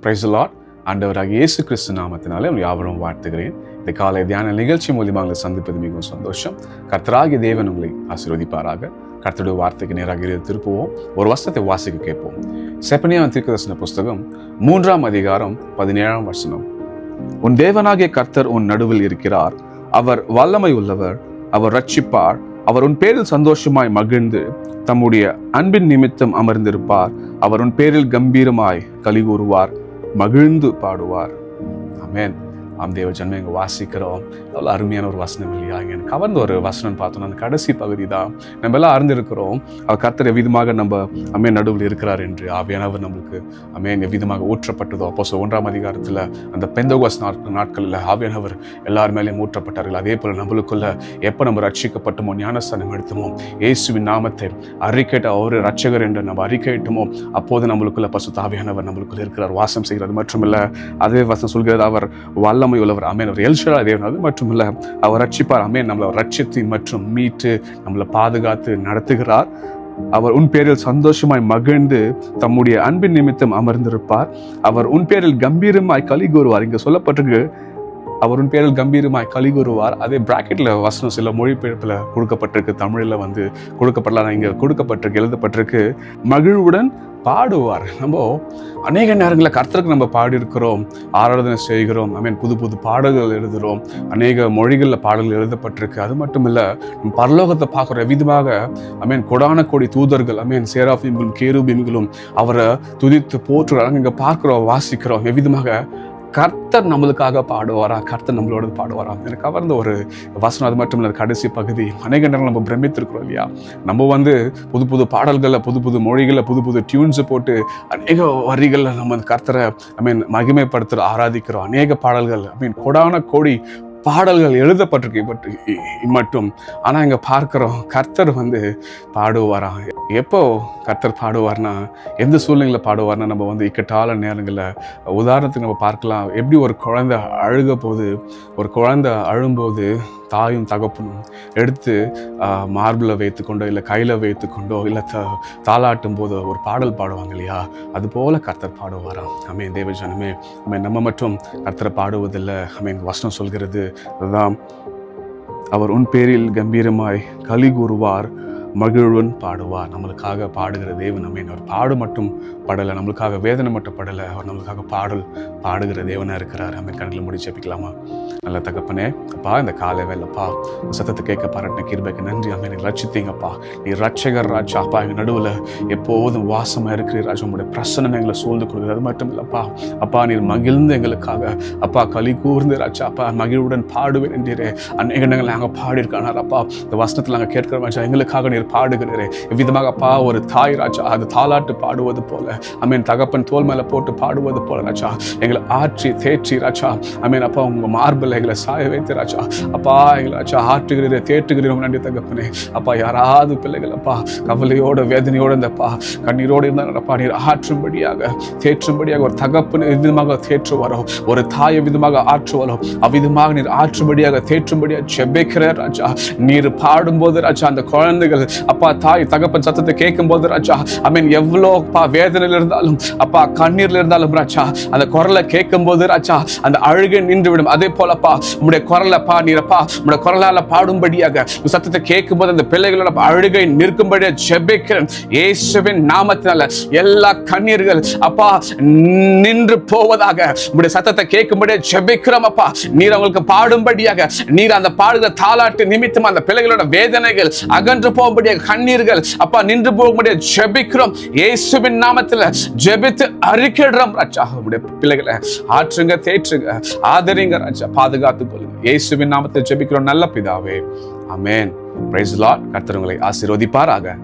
Price the Lord. ஆண்டவராகிய இயேசு கிறிஸ்து நாமத்தினாலே உங்களை யாவரும் வாழ்த்துகிறேன். இந்த காலை தியான நிகழ்ச்சி மூலியமாக உங்களை சந்திப்பது மிகவும் சந்தோஷம். கர்த்தராகிய தேவன் உங்களை ஆசீர்வதிப்பாராக. கர்த்தருடைய வார்த்தைக்கு நேராக திருப்புவோம். ஒரு வசனத்தை வாசிக்க கேட்போம். செப்பனியா தீர்க்கதரிசன புஸ்தகம் 3ஆம் அதிகாரம் 17ஆம் வசனம். உன் தேவனாகிய கர்த்தர் உன் நடுவில் இருக்கிறார். அவர் வல்லமை உள்ளவர். அவர் ரட்சிப்பார். அவர் உன் பேரில் சந்தோஷமாய் மகிழ்ந்து தம்முடைய அன்பின் நிமித்தம் அமர்ந்திருப்பார். அவர் உன் பேரில் கம்பீரமாய் கலிகூறுவார், மகிழ்ந்து பாடுவார். ஆமென். தேவ ஜனமே, இங்கே வாசிக்கிறோம். அவ்வளோ அருமையான ஒரு வசனம் இல்லையா? இங்கே எனக்கு கவர்ந்த ஒரு வசனம் பார்த்தோம்னா அந்த கடைசி பகுதி தான். நம்ம எல்லாம் அறிந்திருக்கிறோம், அவர் கர்த்தர் எவ்விதமாக நம்ம நடுவில் இருக்கிறார் என்று. ஆவியானவர் நம்மளுக்கு எவ்விதமாக ஊற்றப்பட்டதோ. அப்போஸ்தலர் 1ஆம் அதிகாரத்தில் அந்த பெந்தகோஸ்து நாட்களில் ஆவியானவர் எல்லார் மேலேயும் ஊற்றப்பட்டார்கள். அதே போல் நம்மளுக்குள்ள எப்போ நம்ம ரட்சிக்கப்பட்டோமோ, ஞானஸ்தானம் எடுத்தோமோ, இயேசுவின் நாமத்தை அறிக்கையிட்ட அவர் ரட்சகர் என்று நம்ம அறிக்கையிட்டோமோ, அப்போது நம்மளுக்குள்ள பரிசுத்த ஆவியானவர் நம்மளுக்குள்ள இருக்கிறார், வாசம் செய்கிறது. மட்டுமில்ல, அதே வசனம் சொல்கிறது, அவர் வல்லமை உள்ளவர். ஆமென். அவர் எல்ஷடா தேவன். அது மட்டுமில்ல, அவர் ரட்சிப்பார். ஆமென். நம்மளை ரட்சித்து மற்றும் மீட்டு நம்மளை பாதுகாத்து நடத்துகிறார். அவர் உன் பேரில் சந்தோஷமாய் மகிழ்ந்து தம்முடைய அன்பின் நிமித்தம் அமர்ந்திருப்பார். அவர் உன் பேரில் கம்பீரமாய் கலிகூறுவார். இங்க சொல்லப்பட்டிருக்கு, அவர் உன் பேரில் கம்பீரமாய் கலிகூறுவார். அதே பிராக்கெட்ல வசனம் சில மொழிபெயர்ப்புல கொடுக்கப்பட்டிருக்கு, தமிழ்ல கொடுக்கப்படலாம், இங்க கொடுக்கப்பட்டிருக்கு, எழுதப்பட்டிருக்கு, மகிழ்வுடன் பாடுவார். நம்ம அநேக நேரங்களில் கர்த்தருக்கு நம்ம பாடி இருக்கிறோம், ஆராதனை செய்கிறோம். புது புது பாடல்கள் எழுதுகிறோம், அநேக மொழிகளில் பாடல்கள் எழுதப்பட்டிருக்கு. அது மட்டும் இல்லை, நம்ம பரலோகத்தை பார்க்குற விதமாக கொடான கோடி தூதர்கள், சேராபீம்களும் கேருபீம்களும் அவரை துதித்து போற்றுறாங்க. இங்கே பார்க்குறோம், வாசிக்கிறோம், எவ்விதமாக கர்த்தர் நம்மளுக்காக பாடுவாரா, கர்த்தர் நம்மளோட பாடுவாரா. எனக்கு கவர்ந்த ஒரு வசனம். அது மட்டும் இல்லை, கடைசி பகுதி. அநேக நேரங்கள் நம்ம பிரமித்திருக்கிறோம் இல்லையா? நம்ம புது புது பாடல்களில், புது புது மொழிகளில், புது புது டியூன்ஸை போட்டு அநேக வரிகளில் நம்ம கர்த்தரை மகிமைப்படுத்துகிற ஆராதிக்கிறோம். அநேக பாடல்கள் கொடான கோடி பாடல்கள் எழுதப்பட்டிருக்கு மட்டும். ஆனால் இங்கே பார்க்குறோம், கர்த்தர் பாடுவாராம். எப்போ கர்த்தர் பாடுவார்னா, எந்த சூழ்நிலையில் பாடுவார்னா, நம்ம இக்கட்டான நேரங்களில், உதாரணத்துக்கு நம்ம பார்க்கலாம், எப்படி ஒரு குழந்தை ஒரு குழந்தை அழும்போது தாயும் தகப்பனும் எடுத்து மார்பில் வைத்துக்கொண்டோ இல்லை கையில் வைத்துக்கொண்டோ இல்லை தாளாட்டும் போது ஒரு பாடல் பாடுவாங்க இல்லையா? அது போல கர்த்தர் பாடுவாராம். தேவஜனமே, நம்ம மட்டும் கர்த்தரை பாடுவதில்லை. வசனம் சொல்கிறது அதுதான், அவர் உன் பேரில் கம்பீரமாய் கலிகூறுவார், மகிழ்வுடன் பாடுவார். நம்மளுக்காக பாடுகிற தேவன். அவர் பாடு மட்டும் படலை, நம்மளுக்காக வேதனை மட்டும் படலை, அவர் நம்மளுக்காக பாடுகிற தேவனாக இருக்கிறார். கண்களை முடி ஜெபிக்கலாமா? நல்ல தகப்பனே, அப்பா, இந்த காலை வேலைப்பா சத்தத்தை கேட்க பாராட்டின கிருபைக்கு நன்றி. எனக்கு ரட்சித்தீங்கப்பா. நீ ரட்சகர் ராஜா. அப்பா, எங்கள் நடுவில் எப்போதும் வாசமாக இருக்கிறீர் ராஜா. உங்களுடைய பிரசனம் எங்களை சூழ்ந்து கொடுக்குறது. அது மட்டும் இல்லைப்பா, அப்பா, நீர் மகிழ்ந்து எங்களுக்காக அப்பா களி கூர்ந்து ராஜா, அப்பா, மகிழ்வுடன் பாடுவேன் என்றீரே. அநேக இடங்கள் நாங்கள் பாடியிருக்கானார் அப்பா. இந்த வசனத்தில் நாங்கள் கேட்கிற ராஜா, எங்களுக்காக நீர் பாடுகிறேன். எவ்விதமாக அப்பா, ஒரு தாய் ராஜா அது தாலாட்டு பாடுவது போல, தகப்பன் தோல் மேல போட்டு பாடுவது போல ராஜா, எங்களை ஆற்றி தேற்றி ராஜா, அப்பா, உங்க மார்பில் எங்களை சாய வைத்து ராஜா, அப்பா, எங்களை ராஜா ஆற்றுகிறீரே, தேற்றுகிறீரும். நன்றி தகப்பனே. அப்பா, யாராவது பிள்ளைகள் அப்பா கவலையோட வேதனையோட இருந்தப்பா கண்ணீரோடு இருந்தாப்பா, நீர் ஆற்றும்படியாக தேற்றும்படியாக ஒரு தகப்பன் எவ்விதமாக தேற்றுவாரோ, ஒரு தாய் எவ்விதமாக ஆற்றுவாரோ, அவ்விதமாக நீர் ஆற்றும்படியாக தேற்றும்படியாக ஜெபிக்கிற ராஜா. நீர் பாடும்போது ராஜா, அந்த குழந்தைகள் அப்பா தாய் தகப்பன் சத்தத்தை கேட்கும் போது ராஜா, எவ்வளோ வேதனையில் இருந்தாலும் அப்பா கண்ணீர்ல இருந்தாலும் ராஜா, அந்த குரலை கேட்கும் போது ராஜா, அந்த அழுகை நின்று விடும். அதே போலப்பா உங்களுடைய குரலப்பா நீரப்பா உங்களுடைய குரலால பாடும்படியாக சத்தத்தை கேட்கும் போது அந்த பிள்ளைகளோட அழுகை நிற்கும்படியாக ஜெபிக்கிறேன் இயேசுவின் நாமத்தினால. எல்லா கண்ணீர்கள் அப்பா நின்று போவதாக உங்களுடைய சத்தத்தை கேட்கும்படியாக ஜெபிக்கிறோம் அப்பா. நீர் அவங்களுக்கு பாடும்படியாக, நீர் அந்த பாடுகிற தாலாட்டு நிமித்தம் அந்த பிள்ளைகளோட வேதனைகள் அகன்று போகும்படியாக, கண்ணீர்கள் அப்பா நின்று போகும்படியாக ஜெபிக்கிறோம் இயேசுவின் நாமத்தில். ஜெபித்து அறிக்கையிடுறோம் ராஜா. உங்களுடைய பிள்ளைகளை ஆற்றுங்க, தேற்றுங்க, ஆதரிங்க ராஜா, பாதுகாத்துக் கொள்ளுங்க இயேசுவின் நாமத்தில் ஜெபிக்கிறோம் நல்ல பிதாவே. ஆமென். Praise the lord. கர்த்தர் உங்களை ஆசீர்வதிப்பாராக.